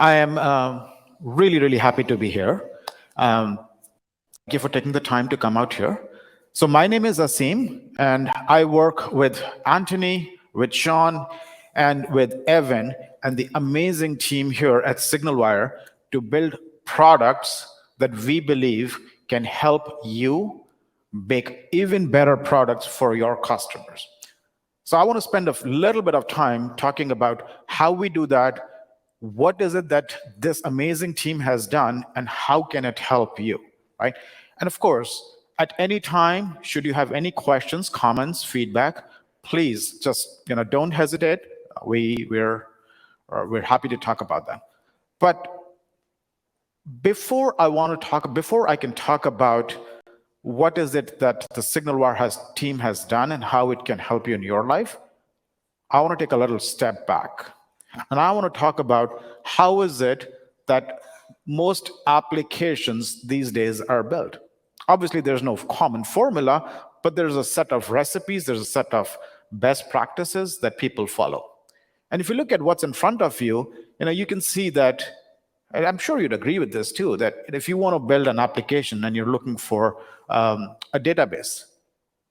I am really happy to be here. Thank you for taking the time to come out here. So my name is Aseem, and I work with Anthony, with Sean, and with Evan, and the amazing team here at SignalWire to build products that we believe can help you make even better products for your customers. So I want to spend a little bit of time talking about how we do that, what is it that this amazing team has done, and how can it help you, right? And of course, at any time, should you have any questions, comments, feedback, please just don't hesitate. We're happy to talk about that. But before I can talk about what is it that the SignalWire team has done and how it can help you in your life, I want to take a little step back. And I want to talk about how is it that most applications these days are built. Obviously, there's no common formula, but there's a set of recipes, there's a set of best practices that people follow. And if you look at what's in front of you, you can see that, and I'm sure you'd agree with this too, that if you want to build an application and you're looking for a database,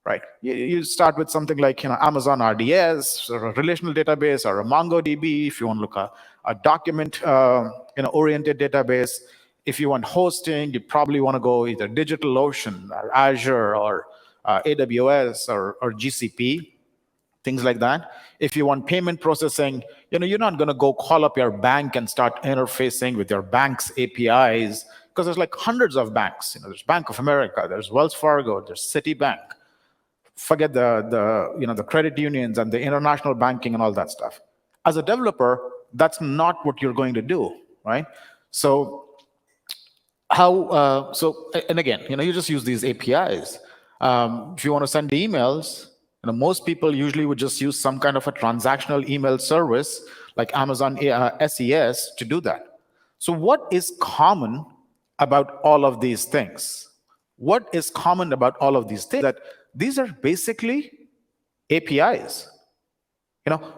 right? You start with something like Amazon RDS, or a relational database, or a MongoDB. If you want to look at a document oriented database, if you want hosting, you probably want to go either DigitalOcean or Azure or AWS or GCP, things like that. If you want payment processing, you're not going to go call up your bank and start interfacing with your bank's APIs, because there's like hundreds of banks. There's Bank of America, there's Wells Fargo, there's Citibank. Forget the credit unions and the international banking and all that stuff. As a developer, that's not what you're going to do, right? So and again, you just use these APIs. If you want to send emails, most people usually would just use some kind of a transactional email service like Amazon SES to do that. So what is common about all of these things? What is common about all of these things? That these are basically APIs.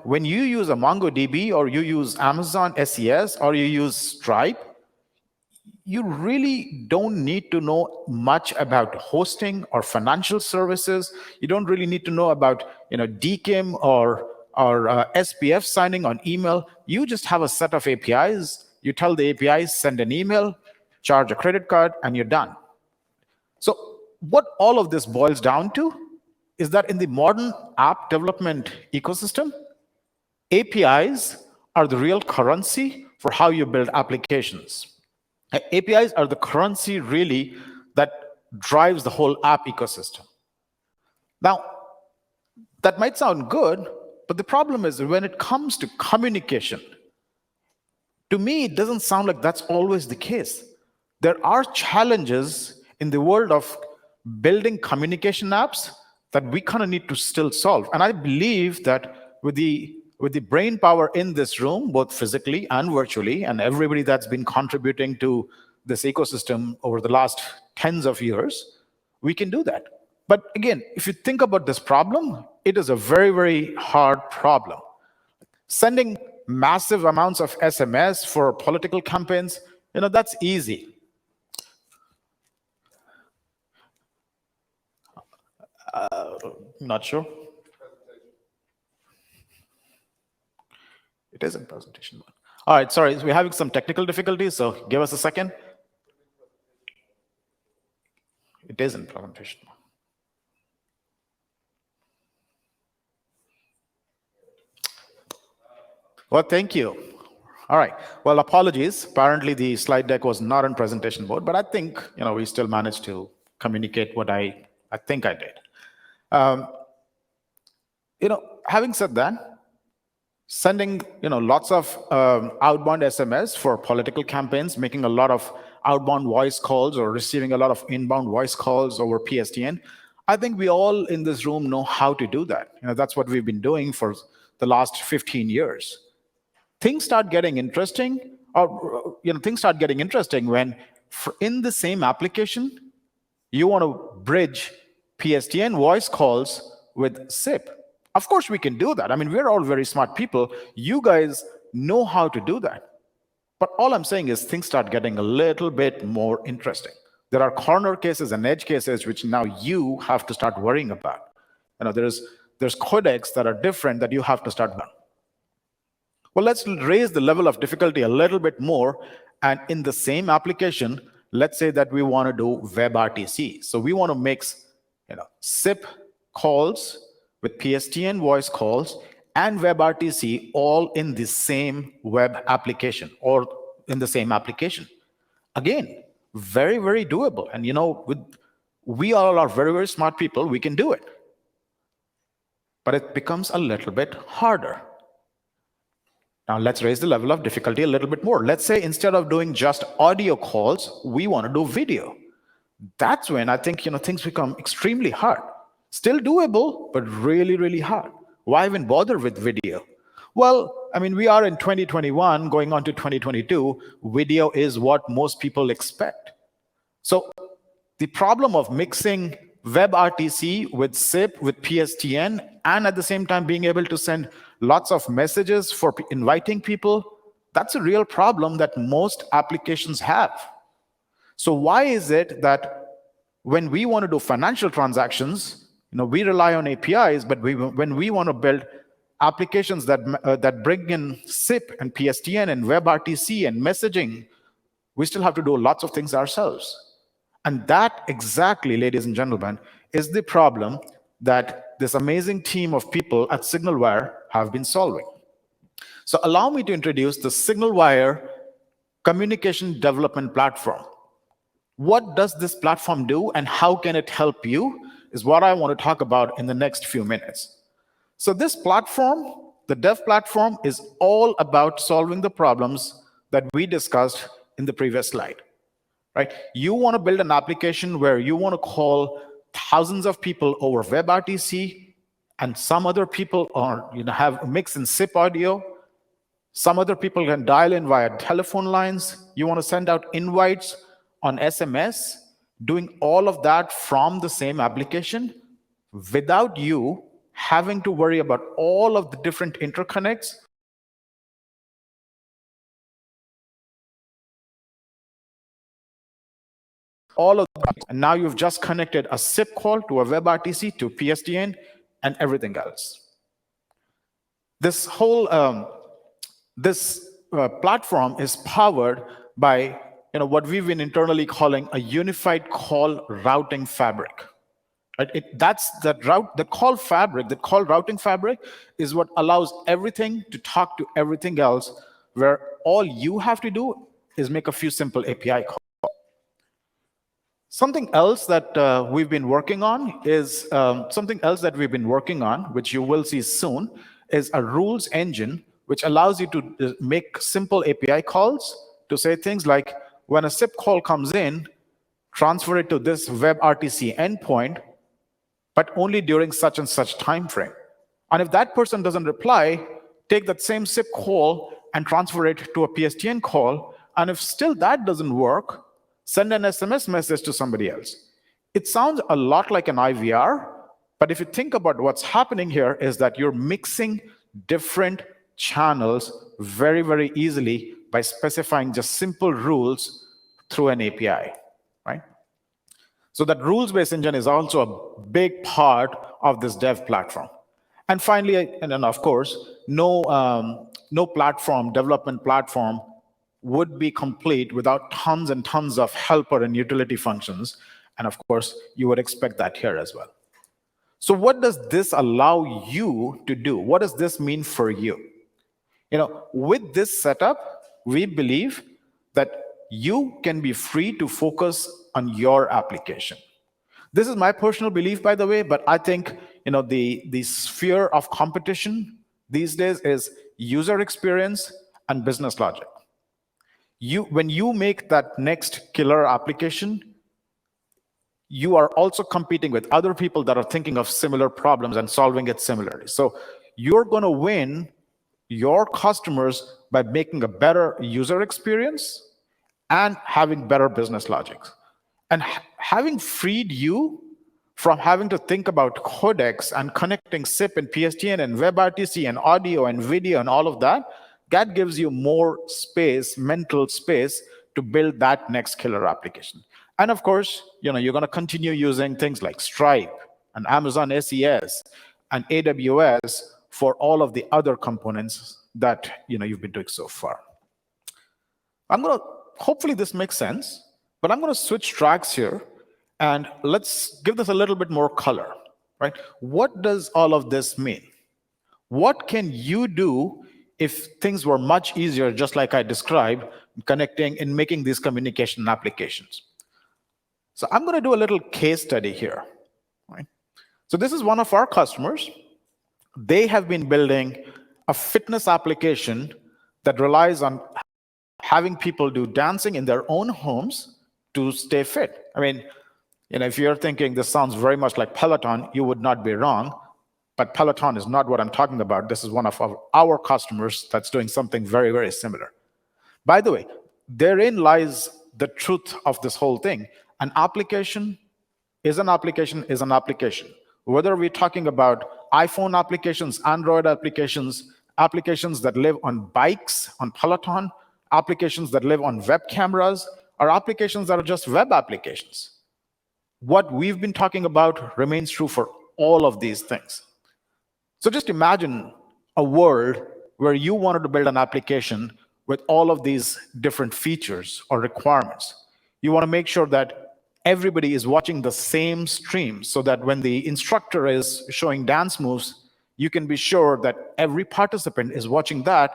When you use a MongoDB or you use Amazon SES or you use Stripe, you really don't need to know much about hosting or financial services. You don't really need to know about DKIM or SPF signing on email. You just have a set of APIs. You tell the APIs, send an email, charge a credit card, and you're done. So what all of this boils down to is that in the modern app development ecosystem, APIs are the real currency for how you build applications. APIs are the currency really that drives the whole app ecosystem. Now, that might sound good, but the problem is when it comes to communication, to me, it doesn't sound like that's always the case. There are challenges in the world of building communication apps that we kind of need to still solve. And I believe that with the brain power in this room, both physically and virtually, and everybody that's been contributing to this ecosystem over the last tens of years, we can do that. But again, if you think about this problem, it is a very hard problem. Sending massive amounts of SMS for political campaigns, that's easy. Not sure. It is in presentation mode. All right, sorry, we're having some technical difficulties, so give us a second. It is in presentation mode. Well, thank you. All right, well, apologies. Apparently the slide deck was not in presentation mode, but I think we still managed to communicate what I think I did. Having said that, sending lots of outbound SMS for political campaigns, making a lot of outbound voice calls or receiving a lot of inbound voice calls over PSTN, I think we all in this room know how to do that. That's what we've been doing for the last 15 years. Things start getting interesting, when in the same application, you want to bridge PSTN voice calls with SIP. Of course, we can do that. I mean, we're all very smart people. You guys know how to do that. But all I'm saying is things start getting a little bit more interesting. There are corner cases and edge cases which now you have to start worrying about. There's codecs that are different that you have to start worrying. Well, let's raise the level of difficulty a little bit more. And in the same application, let's say that we want to do WebRTC. So we want to mix SIP calls with PSTN voice calls and WebRTC all in the same web application or in the same application. Again, very, very doable. And we all are very, very smart people. We can do it. But it becomes a little bit harder. Now let's raise the level of difficulty a little bit more. Let's say instead of doing just audio calls, we want to do video. That's when I think things become extremely hard. Still doable, but really, really hard. Why even bother with video? Well, I mean, we are in 2021, going on to 2022. Video is what most people expect. So the problem of mixing WebRTC with SIP, with PSTN, and at the same time being able to send lots of messages for inviting people, that's a real problem that most applications have. So why is it that when we want to do financial transactions, we rely on APIs, but when we want to build applications that bring in SIP and PSTN and WebRTC and messaging, we still have to do lots of things ourselves. And that exactly, ladies and gentlemen, is the problem that this amazing team of people at SignalWire have been solving. So allow me to introduce the SignalWire Communication Development Platform. What does this platform do and how can it help you is what I want to talk about in the next few minutes. So this platform, the dev platform, is all about solving the problems that we discussed in the previous slide. Right? You want to build an application where you want to call thousands of people over WebRTC, and some other people have a mix in SIP audio. Some other people can dial in via telephone lines. You want to send out invites on SMS, doing all of that from the same application without you having to worry about all of the different interconnects. All of that, and now you've just connected a SIP call to a WebRTC to PSTN and everything else. This whole platform is powered by what we've been internally calling a unified call routing fabric. Right? The call routing fabric is what allows everything to talk to everything else, where all you have to do is make a few simple API calls. Something else that we've been working on, which you will see soon, is a rules engine, which allows you to make simple API calls to say things like, when a SIP call comes in, transfer it to this WebRTC endpoint, but only during such and such time frame. And if that person doesn't reply, take that same SIP call and transfer it to a PSTN call. And if still that doesn't work, send an SMS message to somebody else. It sounds a lot like an IVR, but if you think about what's happening here is that you're mixing different channels very, very easily by specifying just simple rules through an API, right? So that rules-based engine is also a big part of this dev platform. And finally, and then of course, no development platform would be complete without tons and tons of helper and utility functions. And of course, you would expect that here as well. So what does this allow you to do? What does this mean for you? With this setup, we believe that you can be free to focus on your application. This is my personal belief, by the way, but I think the sphere of competition these days is user experience and business logic. When you make that next killer application, you are also competing with other people that are thinking of similar problems and solving it similarly. So you're going to win your customers by making a better user experience and having better business logics. And having freed you from having to think about codecs and connecting SIP and PSTN and WebRTC and audio and video and all of that, that gives you more space, mental space, to build that next killer application. And of course, you're going to continue using things like Stripe and Amazon SES and AWS for all of the other components that you've been doing so far. Hopefully this makes sense, but I'm going to switch tracks here, and let's give this a little bit more color, right? What does all of this mean? What can you do if things were much easier, just like I described, connecting and making these communication applications? So I'm going to do a little case study here, right? So this is one of our customers. They have been building a fitness application that relies on having people do dancing in their own homes to stay fit. I mean, if you're thinking this sounds very much like Peloton, you would not be wrong. But Peloton is not what I'm talking about. This is one of our customers that's doing something very, very similar. By the way, therein lies the truth of this whole thing. An application is an application is an application. Whether we're talking about iPhone applications, Android applications, applications that live on bikes, on Peloton, applications that live on web cameras, or applications that are just web applications. What we've been talking about remains true for all of these things. So just imagine a world where you wanted to build an application with all of these different features or requirements. You want to make sure that everybody is watching the same stream, so that when the instructor is showing dance moves, you can be sure that every participant is watching that.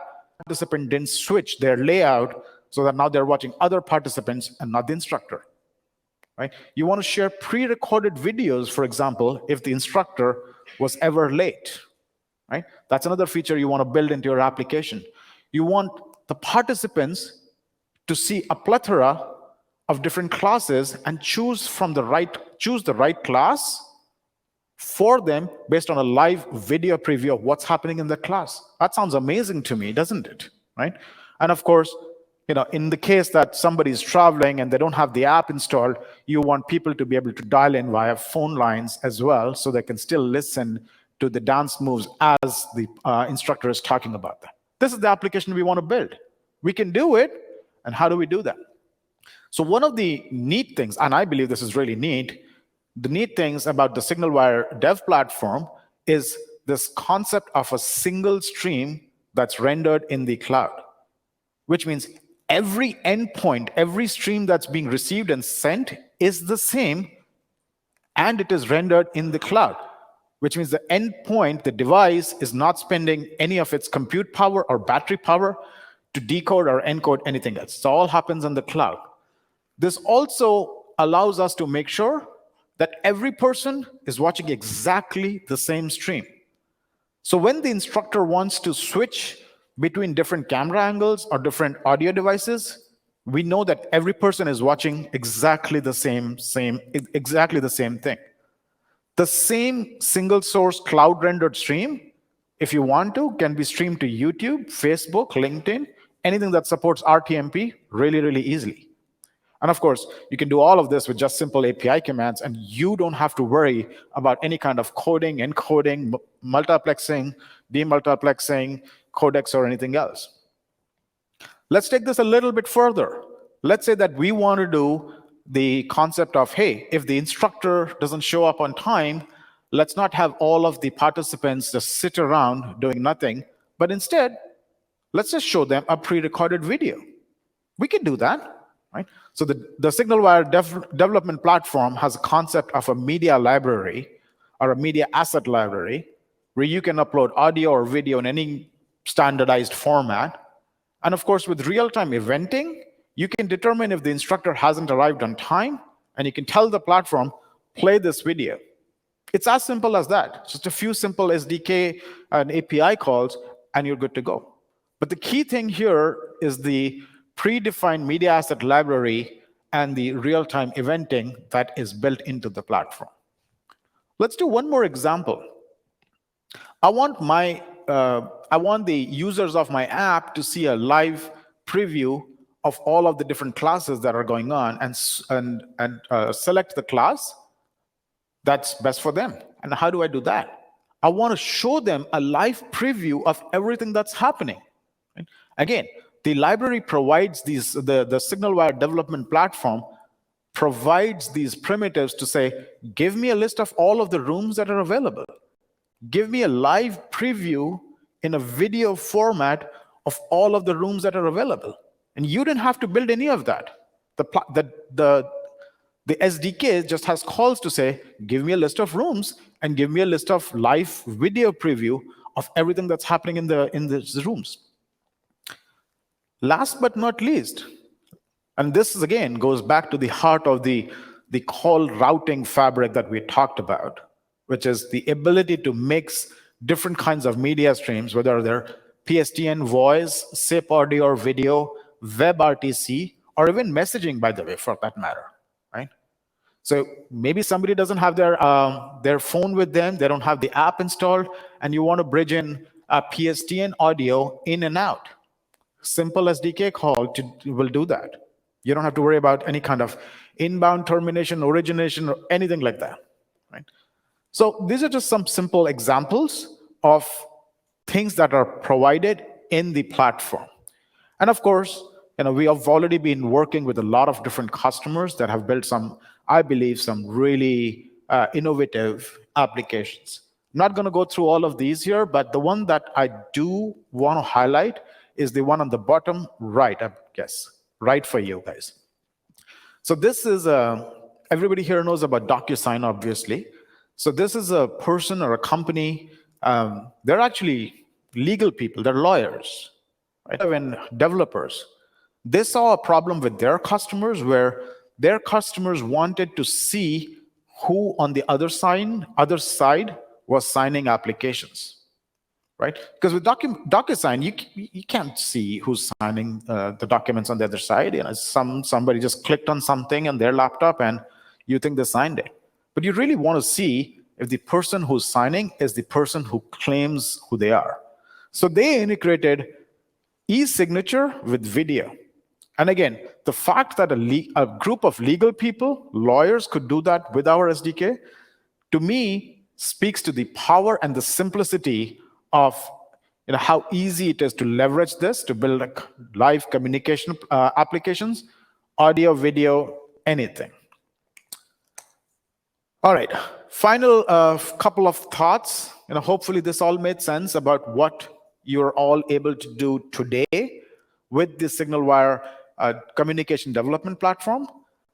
Participant didn't switch their layout so that now they're watching other participants and not the instructor. Right? You want to share pre-recorded videos, for example, if the instructor was ever late. Right? That's another feature you want to build into your application. You want the participants to see a plethora of different classes and choose the right class for them based on a live video preview of what's happening in the class. That sounds amazing to me, doesn't it? Right? And of course, in the case that somebody is traveling and they don't have the app installed, you want people to be able to dial in via phone lines as well, so they can still listen to the dance moves as the instructor is talking about them. This is the application we want to build. We can do it, and how do we do that? So one of the neat things, and I believe this is really neat, the neat things about the SignalWire dev platform is this concept of a single stream that's rendered in the cloud, which means every endpoint, every stream that's being received and sent is the same, and it is rendered in the cloud, which means the endpoint, the device, is not spending any of its compute power or battery power to decode or encode anything else. So all happens in the cloud. This also allows us to make sure that every person is watching exactly the same stream. So when the instructor wants to switch between different camera angles or different audio devices, we know that every person is watching exactly the same thing. The same single source cloud rendered stream, if you want to, can be streamed to YouTube, Facebook, LinkedIn, anything that supports RTMP really, really easily. And of course, you can do all of this with just simple API commands, and you don't have to worry about any kind of coding, encoding, multiplexing, demultiplexing, codecs, or anything else. Let's take this a little bit further. Let's say that we want to do the concept of, hey, if the instructor doesn't show up on time, let's not have all of the participants just sit around doing nothing, but instead, let's just show them a pre-recorded video. We can do that, right? So the SignalWire development platform has a concept of a media library or a media asset library where you can upload audio or video in any standardized format. And of course, with real-time eventing, you can determine if the instructor hasn't arrived on time, and you can tell the platform, play this video. It's as simple as that. Just a few simple SDK and API calls, and you're good to go. But the key thing here is the predefined media asset library and the real-time eventing that is built into the platform. Let's do one more example. I want the users of my app to see a live preview of all of the different classes that are going on, and select the class that's best for them. And how do I do that? I want to show them a live preview of everything that's happening. Right? Again, the library provides these, the SignalWire development platform provides these primitives to say, give me a list of all of the rooms that are available. Give me a live preview in a video format of all of the rooms that are available. And you didn't have to build any of that. The SDK just has calls to say, give me a list of rooms and give me a list of live video preview of everything that's happening in the rooms. Last but not least, and this is again goes back to the heart of the call routing fabric that we talked about, which is the ability to mix different kinds of media streams, whether they're PSTN voice, SIP audio or video, WebRTC, or even messaging, by the way, for that matter, right? So maybe somebody doesn't have their phone with them, they don't have the app installed, and you want to bridge in a PSTN audio in and out. Simple SDK call will do that. You don't have to worry about any kind of inbound termination, origination, or anything like that, right? So these are just some simple examples of things that are provided in the platform. And of course, we have already been working with a lot of different customers that have built some, I believe, some really innovative applications. I'm not going to go through all of these here, but the one that I do want to highlight is the one on the bottom right, I guess, right for you guys. So this is, everybody here knows about Docusign, obviously. So this is a person or a company, they're actually legal people, they're lawyers, right? And developers. They saw a problem with their customers where their customers wanted to see who on the other side was signing applications. Right? Because with Docusign, you can't see who's signing the documents on the other side. Somebody just clicked on something on their laptop and you think they signed it. But you really want to see if the person who's signing is the person who claims who they are. So they integrated e-signature with video. And again, the fact that a group of legal people, lawyers, could do that with our SDK, to me, speaks to the power and the simplicity of how easy it is to leverage this to build live communication applications, audio, video, anything. All right, final couple of thoughts. Hopefully this all made sense about what you're all able to do today with the SignalWire communication development platform.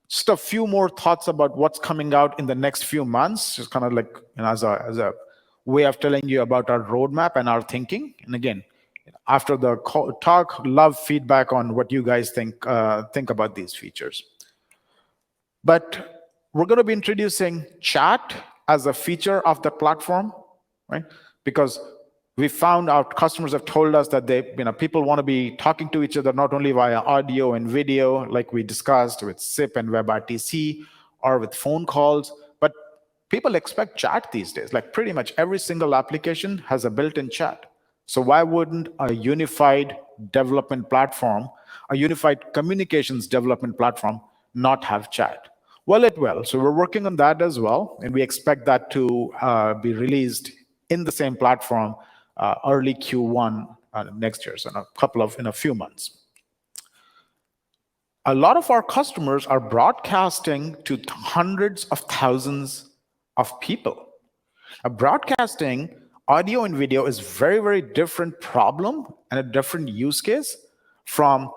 Just a few more thoughts about what's coming out in the next few months, just kind of like as a way of telling you about our roadmap and our thinking. And again, after the talk, love feedback on what you guys think about these features. But we're going to be introducing chat as a feature of the platform, right? Because we found our customers have told us that people want to be talking to each other not only via audio and video, like we discussed with SIP and WebRTC, or with phone calls, but people expect chat these days. Like pretty much every single application has a built-in chat. So why wouldn't a unified development platform, a unified communications development platform, not have chat? Well, it will. So we're working on that as well, and we expect that to be released in the same platform early Q1 next year, so in a few months. A lot of our customers are broadcasting to hundreds of thousands of people. Broadcasting audio and video is very, very different problem and a different use case from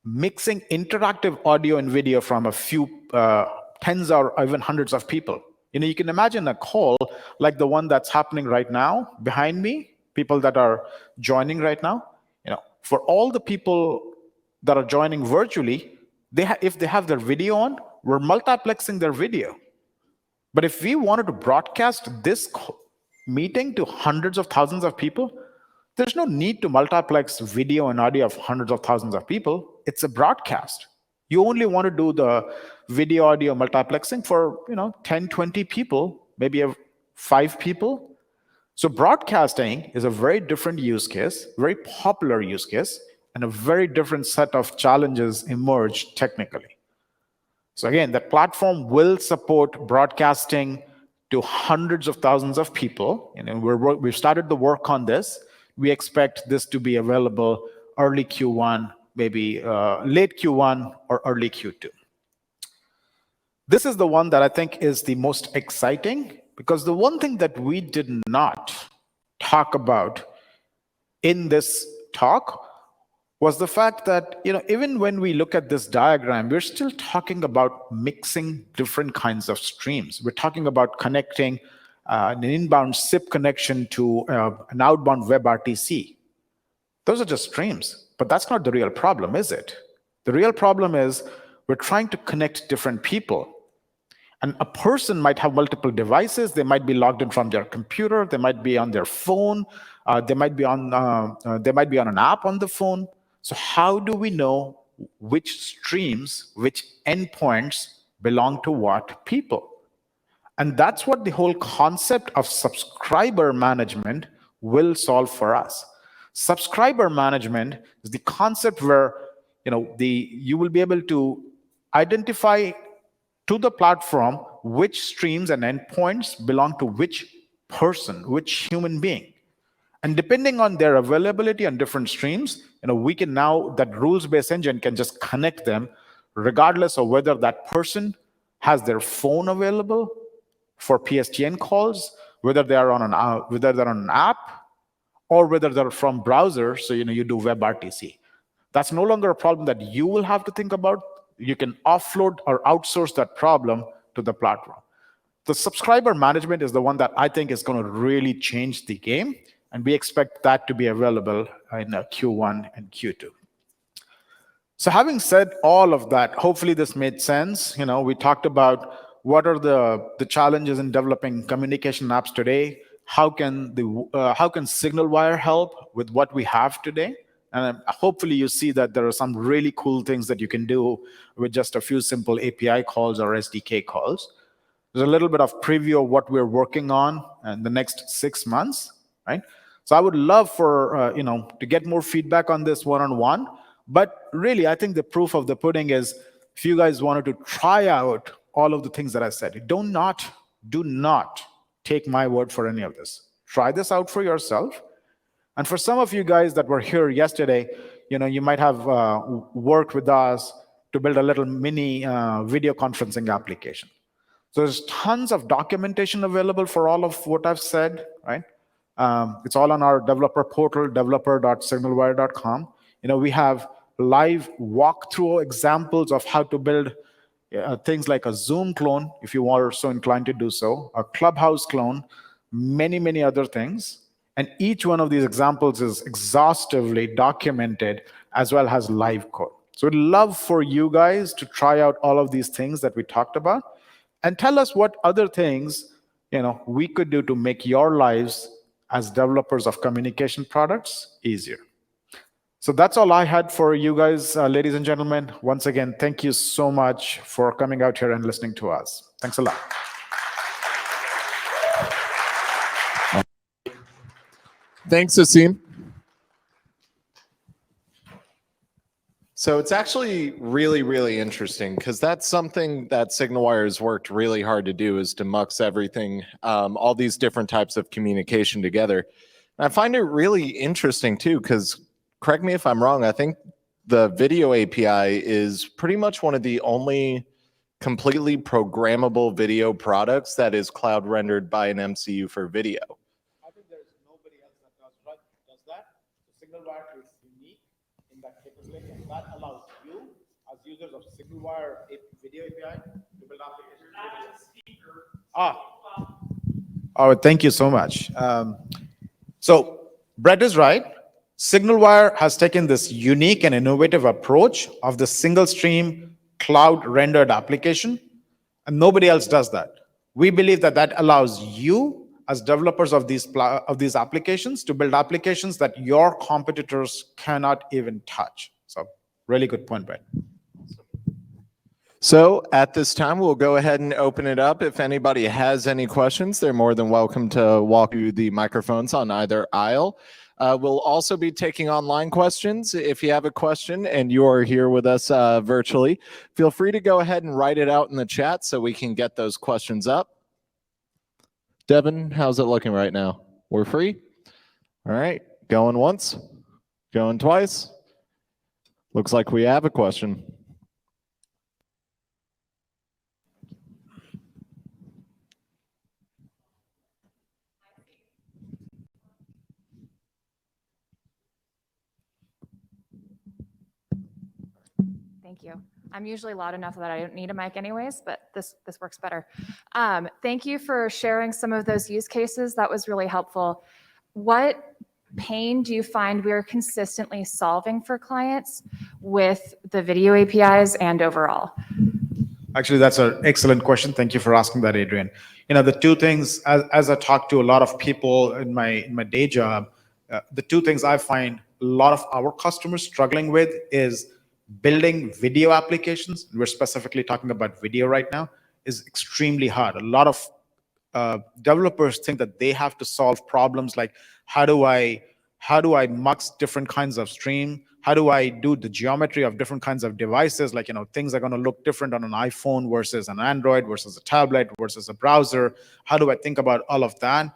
mixing interactive audio and video from a few tens or even hundreds of people. You can imagine a call like the one that's happening right now behind me, people that are joining right now. For all the people that are joining virtually, if they have their video on, we're multiplexing their video. But if we wanted to broadcast this meeting to hundreds of thousands of people, there's no need to multiplex video and audio of hundreds of thousands of people. It's a broadcast. You only want to do the video audio multiplexing for 10, 20 people, maybe 5 people. So broadcasting is a very different use case, very popular use case, and a very different set of challenges emerge technically. So again, the platform will support broadcasting to hundreds of thousands of people. We've started the work on this. We expect this to be available early Q1, maybe late Q1 or early Q2. This is the one that I think is the most exciting, because the one thing that we did not talk about in this talk was the fact that, even when we look at this diagram, we're still talking about mixing different kinds of streams. We're talking about connecting an inbound SIP connection to an outbound WebRTC. Those are just streams, but that's not the real problem, is it? The real problem is we're trying to connect different people. And a person might have multiple devices. They might be logged in from their computer. They might be on their phone. They might be on an app on the phone. So how do we know which streams, which endpoints belong to what people? And that's what the whole concept of subscriber management will solve for us. Subscriber management is the concept where you will be able to identify to the platform which streams and endpoints belong to which person, which human being. And depending on their availability on different streams, we can now, that rules-based engine can just connect them regardless of whether that person has their phone available for PSTN calls, whether they're on an app, or whether they're from browser, so you do WebRTC. That's no longer a problem that you will have to think about. You can offload or outsource that problem to the platform. The subscriber management is the one that I think is going to really change the game, and we expect that to be available in Q1 and Q2. So having said all of that, hopefully this made sense. We talked about what are the challenges in developing communication apps today. How can SignalWire help with what we have today? And hopefully you see that there are some really cool things that you can do with just a few simple API calls or SDK calls. There's a little bit of preview of what we're working on in the next 6 months, right? So I would love for to get more feedback on this one-on-one. But really, I think the proof of the pudding is if you guys wanted to try out all of the things that I said, do not take my word for any of this. Try this out for yourself. And for some of you guys that were here yesterday, you might have worked with us to build a little mini video conferencing application. So there's tons of documentation available for all of what I've said, right? It's all on our developer portal, developer.signalwire.com. We have live walkthrough examples of how to build things like a Zoom clone, if you are so inclined to do so, a Clubhouse clone, many, many other things. And each one of these examples is exhaustively documented as well as live code. So we'd love for you guys to try out all of these things that we talked about and tell us what other things we could do to make your lives as developers of communication products easier. So that's all I had for you guys, ladies and gentlemen. Once again, thank you so much for coming out here and listening to us. Thanks a lot. Thanks, Aseem. So it's actually really, really interesting because that's something that SignalWire has worked really hard to do, is to mux everything, all these different types of communication together. And I find it really interesting too, because correct me if I'm wrong, I think the video API is pretty much one of the only completely programmable video products that is cloud rendered by an MCU for video. I think there's nobody else that does that. So SignalWire is unique in that capability, and that allows you, as users of SignalWire video API, to build applications. Oh, thank you so much. So Brett is right. SignalWire has taken this unique and innovative approach of the single stream cloud rendered application, and nobody else does that. We believe that that allows you as developers of these applications to build applications that your competitors cannot even touch. So really good point, Brett. So at this time, we'll go ahead and open it up. If anybody has any questions, they're more than welcome to walk through the microphones on either aisle. We'll also be taking online questions. If you have a question and you are here with us virtually, feel free to go ahead and write it out in the chat so we can get those questions up. Devin, how's it looking right now? We're free? All right, going once, going twice. Looks like we have a question. Thank you. I'm usually loud enough that I don't need a mic anyways, but this works better. Thank you for sharing some of those use cases. That was really helpful. What pain do you find we're consistently solving for clients with the video APIs and overall? Actually, that's an excellent question. Thank you for asking that, Adrian. The two things, as I talk to a lot of people in my day job, the two things I find a lot of our customers struggling with is building video applications. We're specifically talking about video right now, is extremely hard. A lot of developers think that they have to solve problems like how do I mux different kinds of stream? How do I do the geometry of different kinds of devices? Like, things are going to look different on an iPhone versus an Android versus a tablet versus a browser. How do I think about all of that?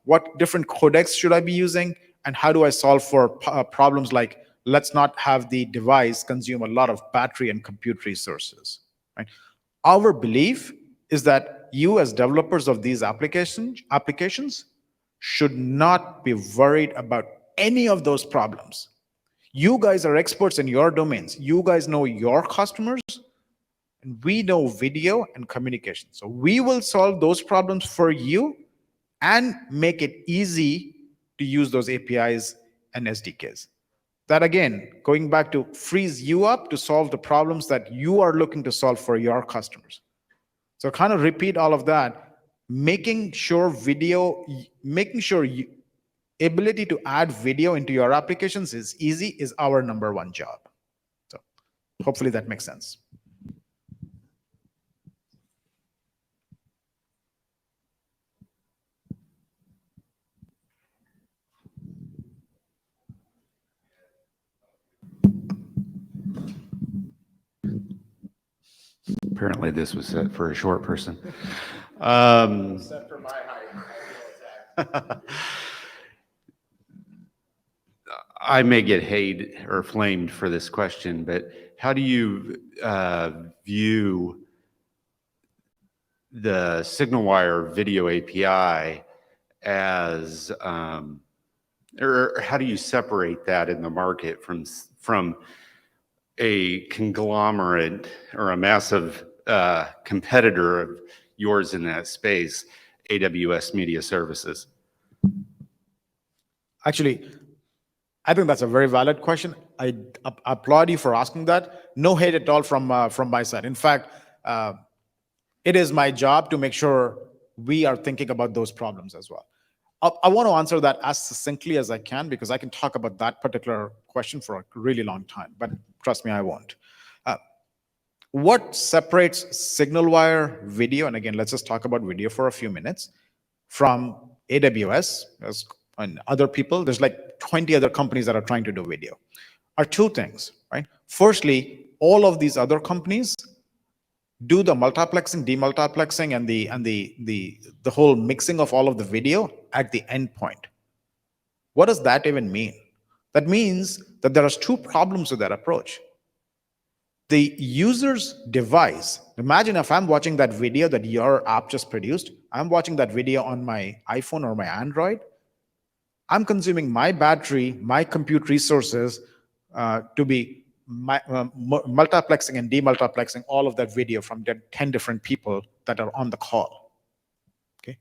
What different codecs should I be using? And how do I solve for problems like let's not have the device consume a lot of battery and compute resources, right? Our belief is that you as developers of these applications should not be worried about any of those problems. You guys are experts in your domains. You guys know your customers, and we know video and communication. So we will solve those problems for you and make it easy to use those APIs and SDKs. That again, going back to frees you up to solve the problems that you are looking to solve for your customers. So kind of repeat all of that, making sure ability to add video into your applications is easy is our number one job. So hopefully that makes sense. Apparently this was set for a short person. Set for my height. I may get hated or flamed for this question, but how do you view the SignalWire video API as, or how do you separate that in the market from a conglomerate or a massive competitor of yours in that space, AWS Media Services? Actually, I think that's a very valid question. I applaud you for asking that. No hate at all from my side. In fact, it is my job to make sure we are thinking about those problems as well. I want to answer that as succinctly as I can because I can talk about that particular question for a really long time, but trust me, I won't. What separates SignalWire video, and again, let's just talk about video for a few minutes, from AWS and other people, there's like 20 other companies that are trying to do video, are two things, right? Firstly, all of these other companies do the multiplexing, demultiplexing, and the whole mixing of all of the video at the endpoint. What does that even mean? That means that there are two problems with that approach. The user's device, imagine if I'm watching that video that your app just produced, I'm watching that video on my iPhone or my Android, I'm consuming my battery, my compute resources to be multiplexing and demultiplexing all of that video from 10 different people that are on the call. Okay,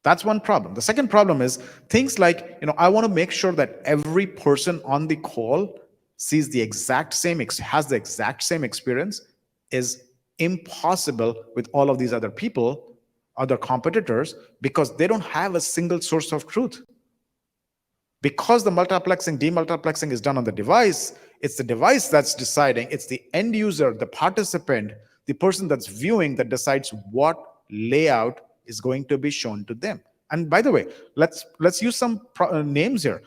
that's one problem. The second problem is things like, I want to make sure that every person on the call sees the exact same, has the exact same experience, is impossible with all of these other people, other competitors, because they don't have a single source of truth. Because the multiplexing, demultiplexing is done on the device, it's the device that's deciding, it's the end user, the participant, the person that's viewing that decides what layout is going to be shown to them. And by the way, let's use some names here.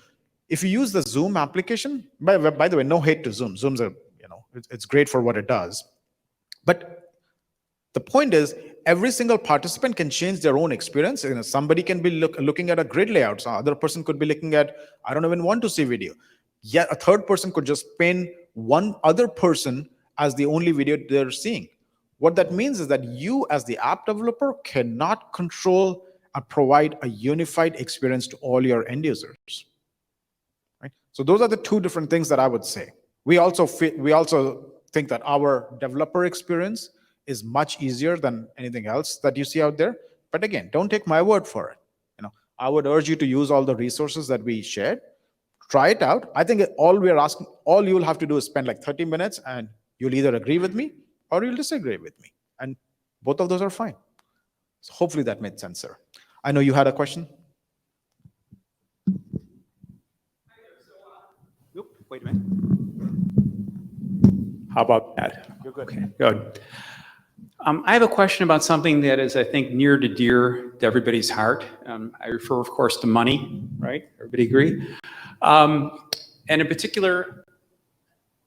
If you use the Zoom application, by the way, no hate to Zoom. Zoom's it's great for what it does. But the point is, every single participant can change their own experience. Somebody can be looking at a grid layout. Some other person could be looking at, I don't even want to see video. Yet a third person could just pin one other person as the only video they're seeing. What that means is that you as the app developer cannot control and provide a unified experience to all your end users. Right? So those are the two different things that I would say. We also think that our developer experience is much easier than anything else that you see out there. But again, don't take my word for it. I would urge you to use all the resources that we shared. Try it out. I think all you'll have to do is spend like 30 minutes, and you'll either agree with me or you'll disagree with me. And both of those are fine. So hopefully that made sense, sir. I know you had a question. Nope, wait a minute. How about that? You're good. Okay, good. I have a question about something that is, I think, near to dear to everybody's heart. I refer, of course, to money, right? Everybody agree? And in particular,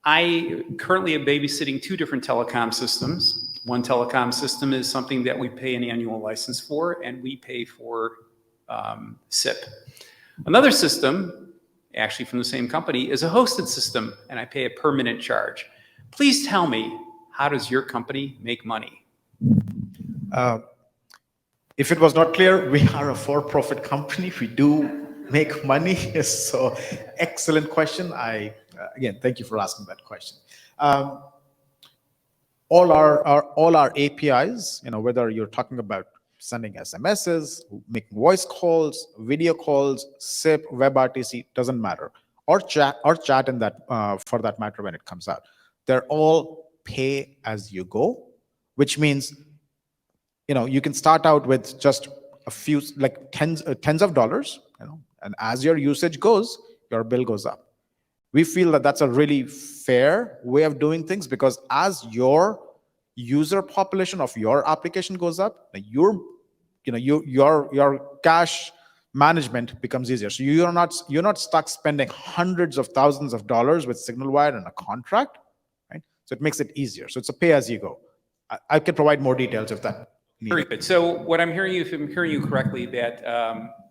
I currently am babysitting two different telecom systems. One telecom system is something that we pay an annual license for, and we pay for SIP. Another system, actually from the same company, is a hosted system, and I pay a per minute charge. Please tell me, how does your company make money? If it was not clear, we are a for-profit company. We do make money. So excellent question. Again, thank you for asking that question. All our APIs, whether you're talking about sending SMSs, making voice calls, video calls, SIP, WebRTC, doesn't matter, or chat in that for that matter when it comes out. They're all pay as you go, which means you can start out with just a few, like tens of dollars, and as your usage goes, your bill goes up. We feel that that's a really fair way of doing things, because as your user population of your application goes up, your cash management becomes easier. So you're not stuck spending hundreds of thousands of dollars with SignalWire and a contract, right? So it makes it easier. So it's a pay as you go. I can provide more details if that. Very good. So what I'm hearing you, if I'm hearing you correctly, that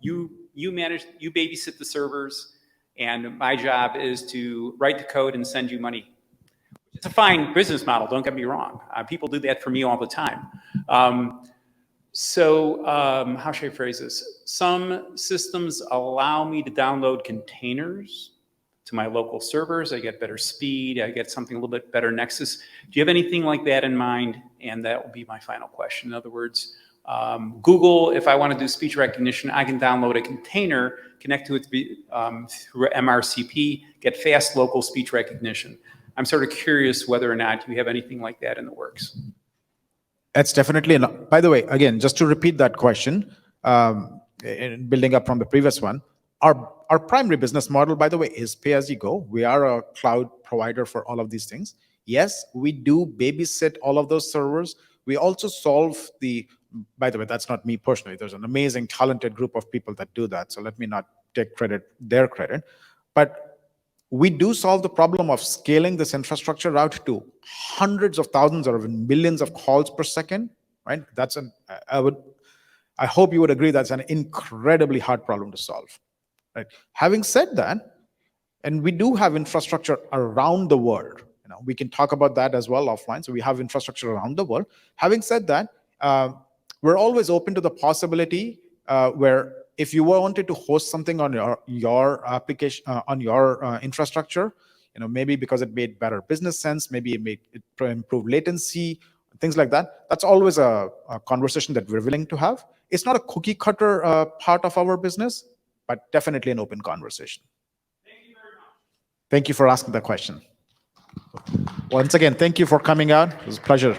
you babysit the servers, and my job is to write the code and send you money. It's a fine business model, don't get me wrong. People do that for me all the time. How should I phrase this? Some systems allow me to download containers to my local servers. I get better speed. I get something a little bit better Nexus. Do you have anything like that in mind? And that will be my final question. In other words, Google, if I want to do speech recognition, I can download a container, connect to it through MRCP, get fast local speech recognition. I'm sort of curious whether or not you have anything like that in the works. That's definitely, by the way, again, just to repeat that question, building up from the previous one, our primary business model, by the way, is pay as you go. We are a cloud provider for all of these things. Yes, we do babysit all of those servers. We also solve by the way, that's not me personally. There's an amazing, talented group of people that do that. So let me not take their credit. But we do solve the problem of scaling this infrastructure out to hundreds of thousands or even millions of calls per second, right? I hope you would agree that's an incredibly hard problem to solve, right? Having said that, and we do have infrastructure around the world. We can talk about that as well offline. So we have infrastructure around the world. Having said that, we're always open to the possibility where if you wanted to host something on your application, on your infrastructure, maybe because it made better business sense, maybe it improved latency, things like that. That's always a conversation that we're willing to have. It's not a cookie cutter part of our business, but definitely an open conversation. Thank you very much. Thank you for asking the question. Once again, thank you for coming out. It was a pleasure.